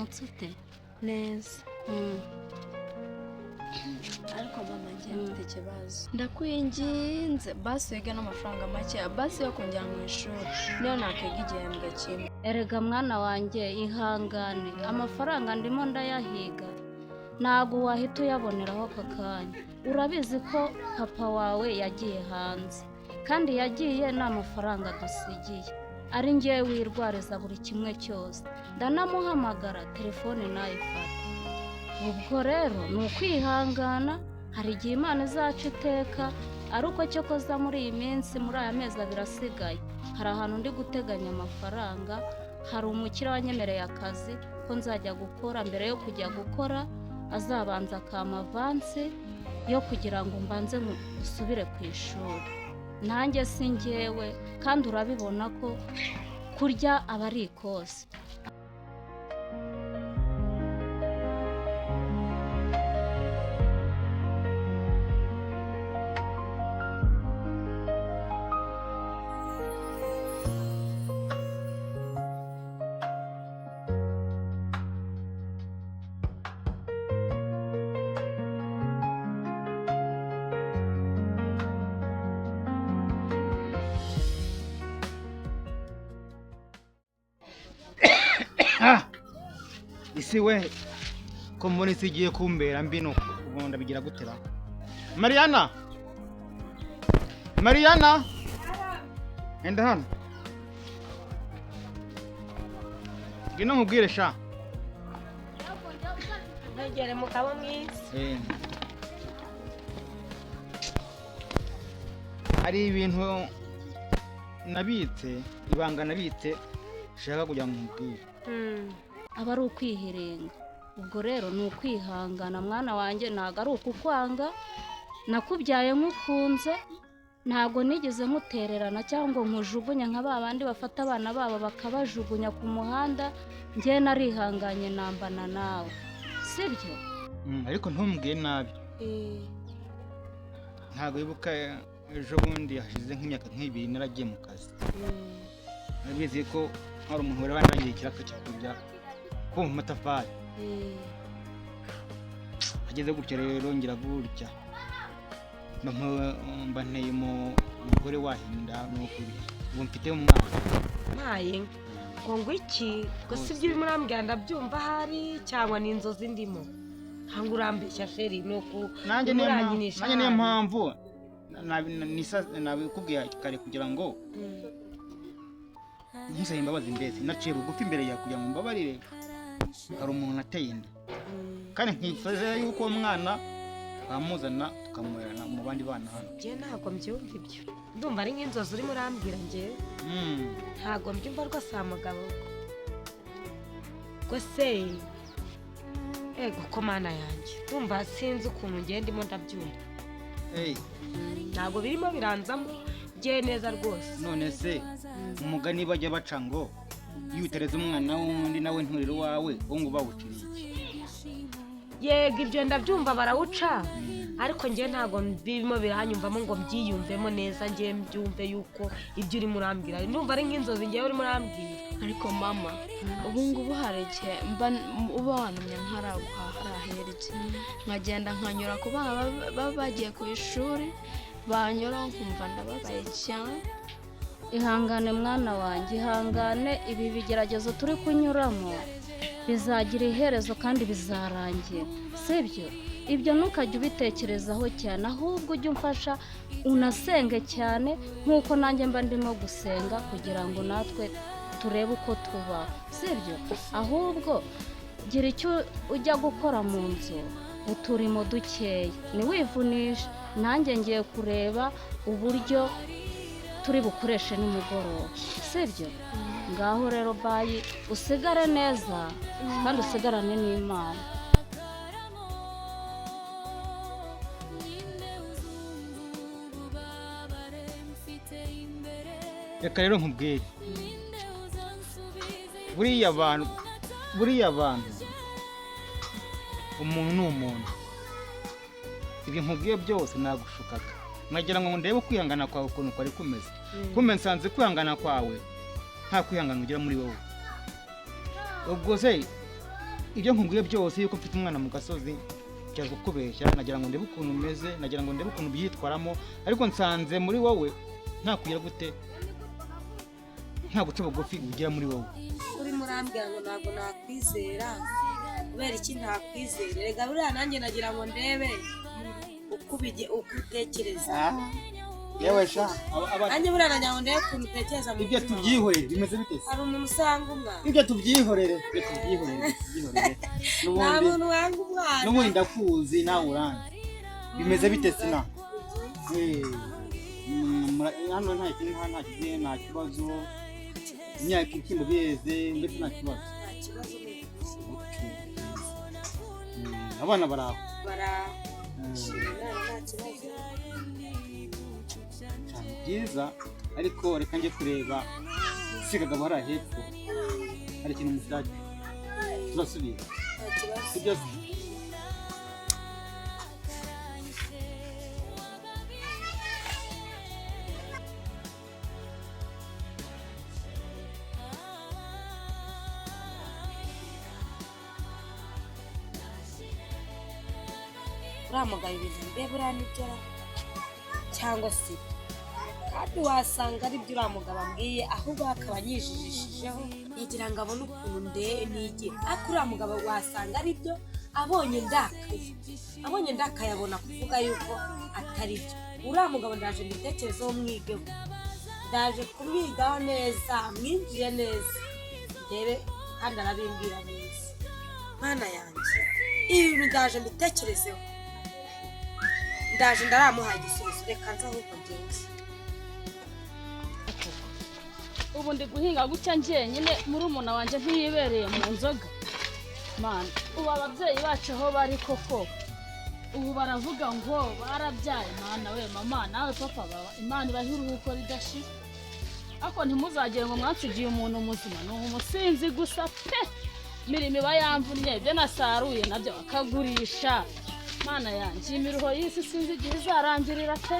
waramutse ute neza ariko mama ngiye mfite ikibazo ndakwinginze basi wige n'amafaranga make basi yo kongera mu ishuri niyo nakwiga igihembwe kimwe. erega mwana wanjye ihangane amafaranga ndimo ndayahiga ntabwo wahita uyaboneraho aka kanya urabizi ko papa wawe yagiye hanze kandi yagiye nta mafaranga dusigiye ari ngewe wirwariza buri kimwe cyose ndanamuhamagara telefone nayifata ubwo rero ni ukwihangana hari igihe Imana izaca iteka ari uko cyo koza muri iyi minsi muri aya mezi abiri asigaye hari ahantu ndi guteganya amafaranga hari umukire wanyemereye akazi ko nzajya gukora mbere yo kujya gukora azabanza akama avansi yo kugira ngo mbanze usubire ku ishuri nanjye si njyewe kandi urabibona ko kurya aba ari ikosa. isi we ko muri sigiye kumbera mbi no ubonda bigira gutera Mariana enda hano gino nkubwire sha ntegere mu kabo mwisi ari ibintu nabitse ibanga nabitse shaka kujya mu mbwire aba ari ukwihirenga ubwo rero ni ukwihangana mwana wanjye ntabwo ari ukukwanga nakubyaye nk'ukunze ntabwo nigeze nkutererana cyangwa nkujugunya nka ba bandi bafata abana babo bakabajugunya ku muhanda njye narihanganye nambana nawe sibyo ariko ntumbwiye nabi ntabwo wibuka ejo bundi hashize nk'imyaka nk'ibiri naragiye mu kazi nabizi ko hari umuntu wari wandangiye ikiraka cyo kurya ko mu matafari ageze gutya rero ngira gutya mba nteye umugore wahinda n'ukuri ubu mfite umwana ntaye ngo iki ngo si ibyo urimo urambwira ndabyumva ahari cyangwa ni inzozi ndimo ntabwo urambeshya feri ni uku nanjye niyo mpamvu nabikubwiye kare kugira ngo ntusabe imbabazi mbese naciye bugufi imbere yawe kugira ngo mbabarire hari umuntu nateye inda kandi nkifuza yuko uwo mwana twamuzana tukamurerana mu bandi bana hano njye ntabwo mbyumva ibyo ndumva ari nk'inzozi urimo urambwira njyewe ntabwo mbyumva rwose aha mugabo ngo se ego ko mana yanjye ndumva sinzi ukuntu ngenda ndimo ndabyumva ntabwo birimo biranzamo njye neza rwose none se umugani bajya baca ngo iyo utereze umwana w'undi nawe nturire uwawe wo ngo bawuciriye yego ibyo ndabyumva barawuca ariko njye ntabwo birimo biranyumvamo ngo mbyiyumvemo neza njye mbyumve yuko ibyo urimo urambwira ndumva ari nk'inzozi njyewe urimo urambwira ariko mama ubu ngubu hari igihe uba wanumye ntaraguhahara hirya nkagenda nkanyura ku bana baba bagiye ku ishuri banyura nkumva ndababaye cyane. ihangane mwana wanjye ihangane ibi bigeragezo turi kunyuramo bizagira iherezo kandi bizarangira sibyo ibyo ntukajya ubitekerezaho cyane ahubwo ujye umfasha unasenge cyane nk'uko nanjye mba ndimo gusenga kugira ngo natwe turebe uko tubaho sibyo ahubwo gira icyo ujya gukora mu nzu uturimo dukeya ntiwivunishe nanjye ngiye kureba uburyo turi bukoreshe nimugoroba sibyo ngaho rero bayi usigare neza kandi usigarane n'Imana. reka rero nkubwire buriya abantu umuntu ni umuntu ibyo nkubwiye byose nagushukaga nkagira ngo ndebe kwihangana kwawe ukuntu kwari kumeze kumbe nsanze kwihangana kwawe nta kwihangana ugira muri wowe ubwo se ibyo nkubwiye byose yuko mfite umwana mu gasozi cyaje kukubeshya, nagira ngo ndebe ukuntu umeze, nagira ngo ndebe ukuntu byitwaramo, ariko nsanze muri wowe nta kugira gute, nta guca bugufi ugira muri wowe. uri murambwira ngo ntabwo nakwizera, kubera iki ntakwizera? Rega buriya nanjye nagira ngo ndebe uko utekereza. Yewe sha nanjye buriya nagira ngo ndebe ukuntu utekereza. Ibyo tubyihorere bimeze bite? Hari umuntu usanga umwana. Ibyo tubyihorere, Nta muntu wanga umwana. N'ubundi ndakuzi nawe uranze. Bimeze bite sina? Hano nta kibazo, imyaka ikimbo biyeze mbese nta kibazo. Abana baraho byiza, ariko reka njye kureba sigaga bara hepfo hari ikintu musage turasubira ibyo uramugaye ibintu mbega uriya nibyo cyangwa se kandi wasanga ari byo uriya mugabo ambwiye, ahubwo akaba yijijishijeho yigira ngo abone ukuntu nige, ariko uriya mugabo wasanga ari byo abonye ndakaye abona kuvuga yuko atari byo. Uriya mugabo ndaje mbitekerezeho mwigeho, ndaje kumwigaho neza, mwinjire neza ndebe kandi arabimbwira neza. Mana yanjye ibi bintu ndaje mbitekerezeho, ndaje ndaramuhaye igisubizo, reka nza ahubwo ngenzi. ubu ndi guhinga gutya njyenyine muri umuna wanjye ntiyibereye mu nzoga. Mana ubu ababyeyi bacu aho bari koko ubu baravuga ngo barabyaye. Mana we mama nawe papa baba Imana ibahe uruhuko ridashira, ariko ntimuzagire ngo mwansigiye umuntu muzima, ni umusinzi gusa pe. Imirimo iba yamvunnye, ibyo nasaruye nabyo bakagurisha. Mana yanjye imiruho y'isi sinzi igihe izarangirira pe.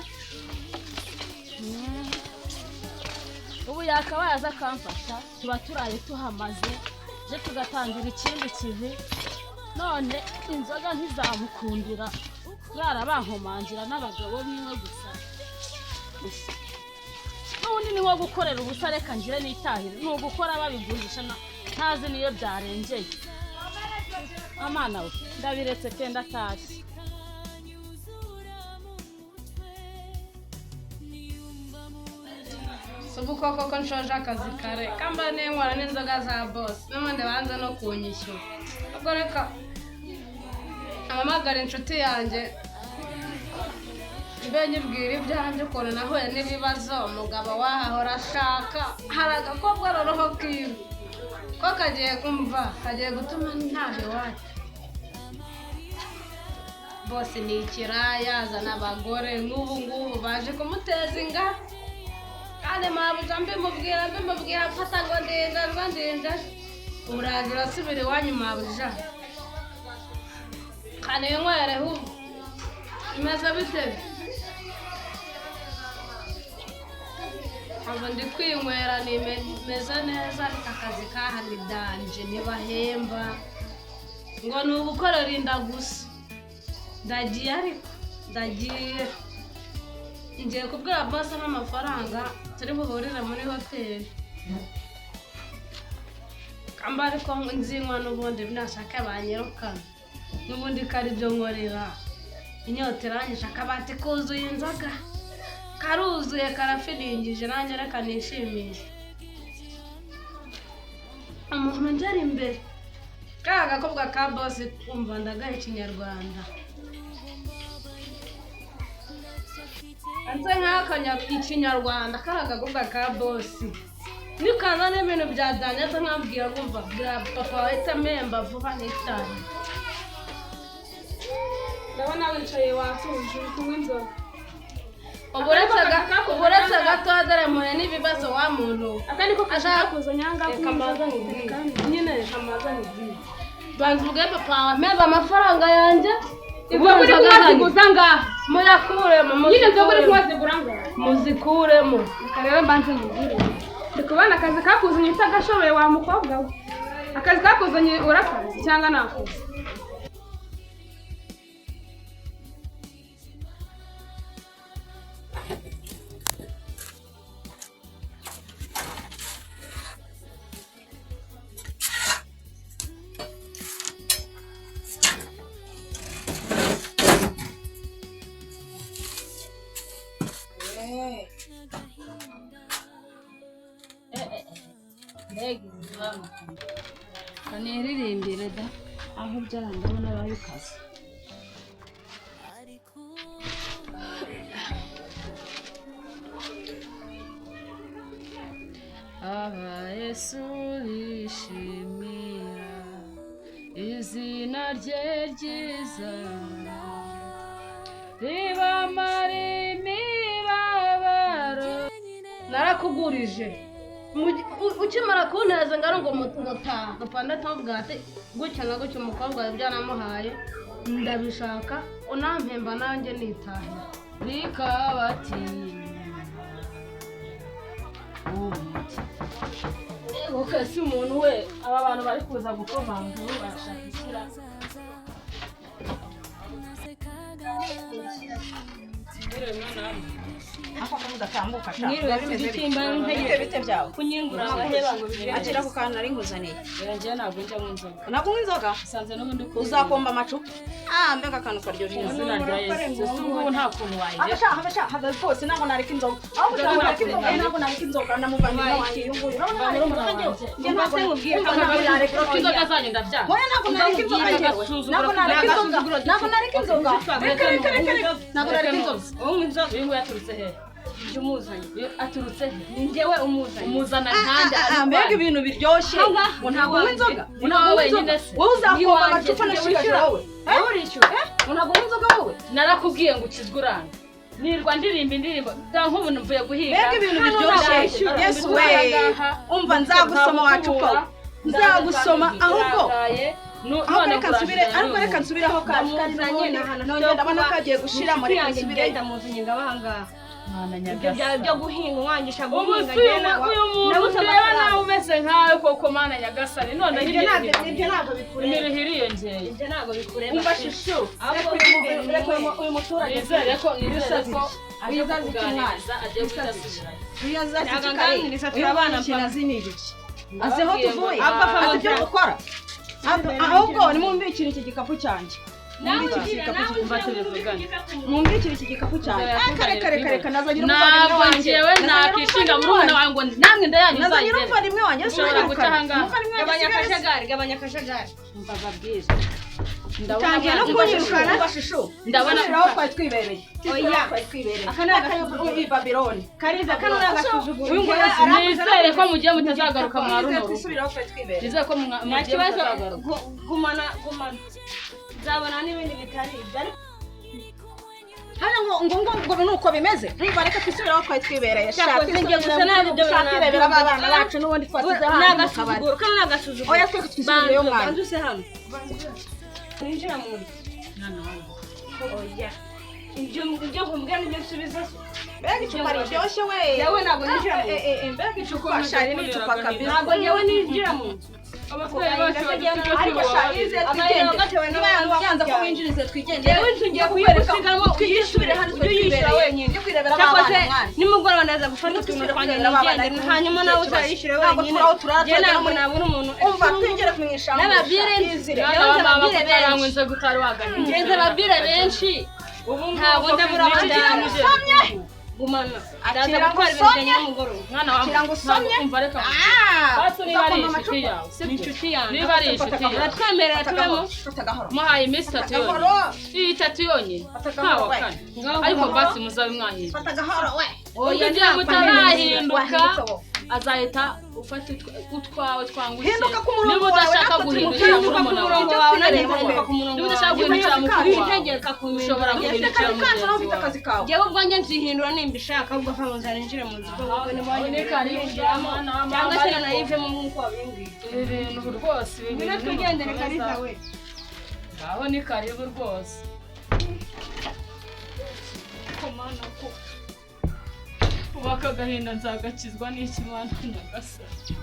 Ubu yakabaye aza akamfasha, tuba turaye tuhamaze, je tugatangira ikindi kivi. None inzoga ntizamukundira, kurara bankomangira n'abagabo bimwe gusa. N'ubundi ni wo gukorera ubusa, reka ngire nitahire, ni ugukora babigurisha ntazi niyo byarengeye. Amana we ndabiretse pe ndatashye. Subu koko nshoje akazi kare kamba n'inkwara n'inzoga za boss n'ubundi banze no kunyishyura. Ubwo reka amamagara inshuti yanjye mbe nyibwira ibyanjye ukuntu nahuye n'ibibazo. Umugabo wahahora ashaka, hari agakobwa roroho kiwe ko kagiye gutuma ntahe iwacu. Bose ni ikiraya, azana abagore nk'ubu ngubu baje kumuteza ingabo, kandi mabuja mbimubwira mfata ngo ndinda uburazira asubira iwanyu mabuja. Kandi inywere hu imeze bite? Abo ndi kwinywera nimeze neza, ariko akazi kahani danje ntibahemba ngo ni ugukorera inda gusa. Ndagiye ariko ndagiye ngiye kubwira boss n'amafaranga turi buhurire muri hoteli. Kamba ariko nzinywa n'ubundi nashaka banyirukana, n'ubundi kari byo nkorera. Inyota iranyisha, akabati kuzuye inzoga karuzuye karafiringije, nanjye reka nishimishe. Umuntu ngera imbere ka gakobwa ka boss kumva ndagaye ikinyarwanda, anze nk'akanya ikinyarwanda karagagubwa ka boss. Nikaza n'ibintu byadanye nkambwira ngumva bwa papa wahita memba vuba n'itani. Ndabona wicaye watuje kunywa inzoga. Uburetse gato dore mure n'ibibazo wa muntu. Akaniko kashaka kuza nyanga kamaza n'ubwira. Nyine kamaza n'ubwira. Banzuge papa wameba amafaranga yanjye. Ibyo kuri kubaza ngaha muyakuremo, nyine byo kuri kubaza ngaha muzikuremo. Karero mbanze mubwire ndikubana akazi kakuzanye utagashoboye wa mukobwa we. akazi kakuzanye urakazi cyangwa nakuze? kaniririmbire da aho byara ndabona bayukaze aba Yesu bishimira izina rye ryiza ribamara imibabaro narakugurije ukimara kunteza ngaro ngo mutaha gapandatu avuga ati gutya na gutya umukobwa wawe byanamuhaye ndabishaka unampemba nanjye nitahira bikabatinya uke si umuntu we aba bantu bari kuza gukomanga bashaka ishyira ako mudatambuka sha bite byawe kunyingura abaheba ngo bigire akira ku kantu nari nkuzaniye yanjye ntabwo njya mu nzoga nakunywa inzoga sanze n'ubundi uzakomba amacupa mbega akantu karyoshye izina rya Yesu ubu nta kuntu wayire haba rwose ntabwo nareka inzoga aho ntabwo nareka inzoga namuvanye wanjye yunguye ntabwo nareka inzoga zanyu ndabyaha ntabwo nareka inzoga ntabwo nareka inzoga ntabwo nareka inzoga ntabwo nareka inzoga wowe inzoga uyu nguyu yaturutse he njye umuzanye aturutse he ni njyewe umuzana nkande mbega ibintu biryoshye ngo ntabwo unywa inzoga wowe uzakomba amacupa nashigaje wowe urishyura ntabwo unywa inzoga wowe narakubwiye ngo ukizwe uranga nirwa ndirimba indirimbo da nk'ubu mvuye guhinga mbega ibintu biryoshye Yesu we umva nzagusoma wacupa nzagusoma ahubwo ariko reka nsubire aho kazanye nongera ndabona kagiye gushiramo reka nsubire ndamuzanye ngabahangaha ibyo byawe byo guhinga umwangisha guhinga uyu muntu ureba nawe umeze nkawe koko mana nyagasani none ibyo ntabwo bikureba iriyongeye ibyo ntabwo bikureba umva shushu uyu muturage nizere ko aje kuganiriza agiye kudasubirayo iyo azakikaganiriza turabana ziniriki azeho tuvuye azi ibyo gukora ahubwo nimumbikire iki gikapu cyanjye mumbikire iki gikapu cyanjye reka nazanye ntabwo njyewe nakishinga muri umwana wawe ngo namwe ndayanyuza nazanye n'umuvandimwe wanjye ushobora guca ahangaha gabanya akajagari mbababwire utangiye no kunyirukana ndabona aho twari twibereye aka ni akayubu i Babyloni kariza kano ni agasuzuguro uyu nguyu nizere ko mugiye mutazagaruka mwa runo twisubiraho twari twibereye nizere ko mugiye mutazagaruka gumana nzabona n'ibindi bitari ibyo hano ngo nuko bimeze niba reka twisubiraho twari twibereye shaka ngiye gusa nabyo byo abana bacu n'ubundi twasize hano n'agasuzuguro kandi n'agasuzuguro oya twe twisubireyo mwana banzuse hano ninjira mu nzu mwana wangu oya ibyo kumbwira n'ibyo nsubiza mbega icupa riryoshye we yewe ntabwo ninjira mu nzu mbega icupa shari n'icupa kabisa ntabwo yewe ninjira mu nzu abatwaye bose ariko sharize twigendere niba yanze ko winjirize twigendere yewe ngiye kuyigusigamo twisubire hano twibereye wenyine kwirebera abana mwana nimugoroba naza gufata utuntu twanjye nigendere hanyuma nawe uzayishyire wenyine njye ntabwo nabona umuntu umva twinjire mu ishyamba n'ababire nze gutari waganye ngenze ababire benshi ntabwo ndabura abajyanye gumana akira ngo somye mwana wawe akira ngo somye umva reka basi niba ari inshuti yawe ni inshuti yanjye niba ari inshuti yawe uratwemerera tubemo muhaye iminsi itatu yonyine ntawa kane ariko basi muzabe mwahinduka fata gahoro we kugira ngo utarahinduka azahita ufata utwawe twangutse niba udashaka guhindukira muri murongo wawe niba udashaka guhindukira mu kuri ushobora guhindukira mu mugenzi wawe yewe ubwanjye nzihindura nimba ishaka ahubwo afa nzara ninjire mu nzu cyangwa se nanayivemo nk'uko wabimbwiye ibi bintu rwose ibi ngwino twigendere kariza we ngaho ni karibu rwose ubaka agahinda nzagakizwa n'iki Mana nyagasani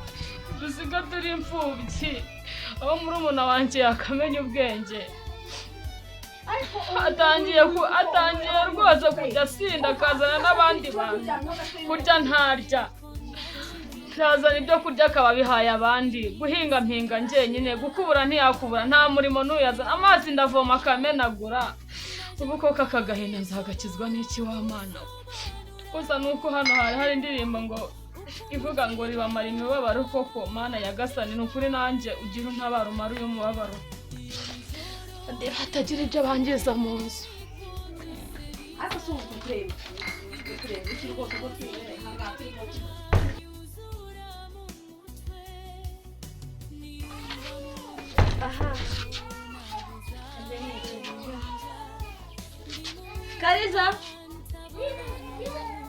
dusiga turi imfubyi aho murumuna wanjye yakamenya ubwenge atangiye rwose kujya asinda akazana n'abandi bantu kurya ntarya ntazana ibyo kurya akaba bihaye abandi guhinga mpinga njyenyine gukubura ntiyakubura nta murimo n'uyazana amazi ndavoma akamenagura ubu koko aka gahinda nzagakizwa n'iki wa Mana gusa nuko hano hari indirimbo ngo ivuga ngo ribamara imibabaro koko Mana yagasani ni ukuri nanjye ugira untabara umara uyu mubabaro hatagira ibyo bangiza mu nzu Kariza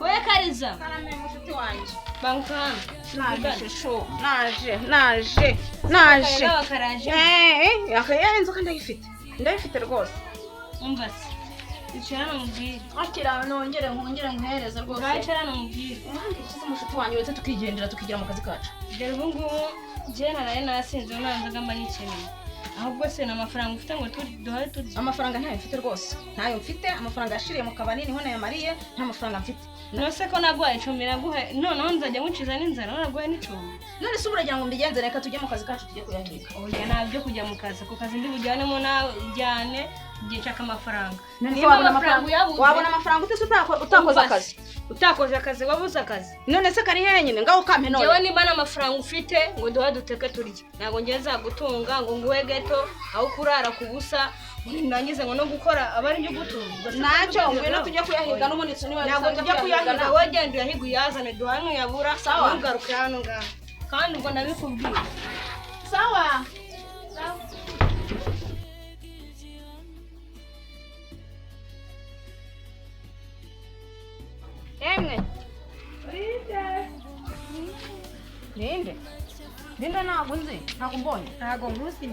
we Kariza karame mushuti wanjye bankana naje sho naje yakayenze kandi ndayifite rwose umva se icara namubwire akira nongere nkuhereze rwose ngacara namubwire ubundi mushuti wanjye wese tukigendera tukigira mu kazi kacu dore ubu ngubu njye naraye nasinze nanzaga mba nikeneye ahubwo se n'amafaranga ufite ngo duhaye turya amafaranga ntayo mfite rwose ntayo mfite amafaranga yashiriye mu kabari niho nayamariye nta mafaranga mfite nose ko naguhaye icumbi naguhaye noneho nzajya nkuciza n'inzara naguhaye n'icumbi none se uragira ngo mbigenze reka tujye mu kazi kacu tujye kuyahiga oya ntabyo kujya mu kazi ako kazi ndi bujyanemo nawe ujyane igihe nshaka amafaranga wabona amafaranga utese utakoze akazi utakoze akazi wabuze akazi none se kari hehe nyine ngaho ukampe none yewe niba n'amafaranga ufite ngo duha duteke turye ntabwo ngiye zagutunga ngo nguhe geto aho kurara ku busa nangize ngo no gukora aba ari byo gutunga ntacyo ngwino tujye kuyahiga n'umunsi niba ntabwo tujya kuyahiga wowe genda uyahiga uyazane duhane uyabura ntugaruke hano ngaho kandi ubwo ndabikubwira sawa emwe ninde ntabwo nzi ntabwo mbonye ntabwo nkusi